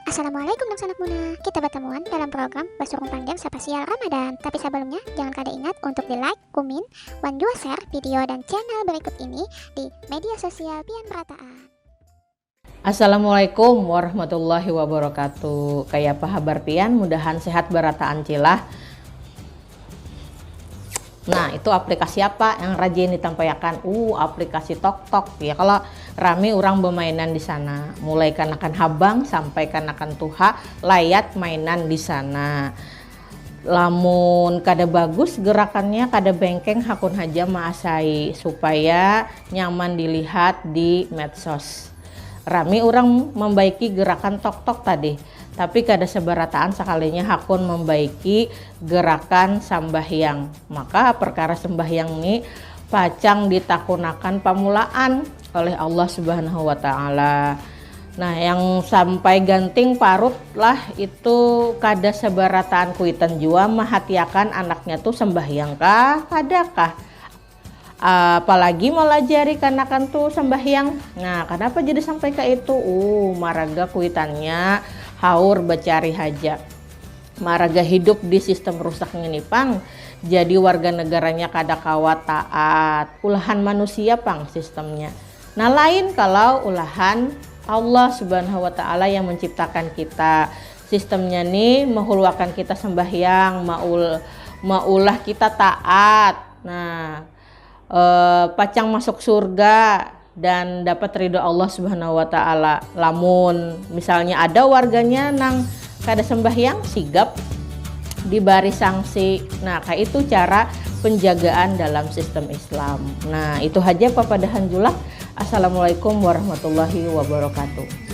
Assalamualaikum dong sanak muna. Kita bertemuan dalam program Basurung Panjang Spesial Ramadan. Tapi sebelumnya, jangan kada ingat untuk di like, komen, dan juga share video dan channel berikut ini di media sosial Pian Perataan. Assalamualaikum warahmatullahi wabarakatuh. Kayak apa kabar pian? Mudahan sehat berataan cilah. Nah, itu aplikasi apa yang rajin ditampilkan? Aplikasi TokTok ya. Kalau rame orang bermainan di sana, mulai kanakan habang sampai kanakan tuha, layat mainan di sana. Lamun kada bagus gerakannya, kada bengkeng hakun haja maasai supaya nyaman dilihat di medsos. Rame orang membaiki gerakan TokTok tadi, tapi kada seberataan sekalinya hakun membaiki gerakan sambahyang. Maka perkara sembahyang ini pacang ditakunakan pamulaan oleh Allah Subhanahu wa taala. Nah, yang sampai ganting parut lah itu kada seberataan kuitan jua mahatiakan anaknya tuh sembahyang kah, kadakah? Apalagi melajari kanakan tuh sembahyang. Nah, kenapa jadi sampai ke itu? Maraga kuitannya haur becari haja. Maraga hidup di sistem rusaknya nih pang. Jadi warga negaranya kada kawat taat. Ulahan manusia pang sistemnya. Nah, lain kalau ulahan Allah Subhanahu wa taala yang menciptakan kita. Sistemnya nih menghuluakan kita sembahyang, maulah kita taat. Nah, pacang masuk surga dan dapat ridho Allah Subhanahu wa taala. Lamun misalnya ada warganya nang kada sembahyang sigap diberi sanksi. Nah, kayak itu cara penjagaan dalam sistem Islam. Nah, itu aja papadahan julak. Assalamualaikum warahmatullahi wabarakatuh.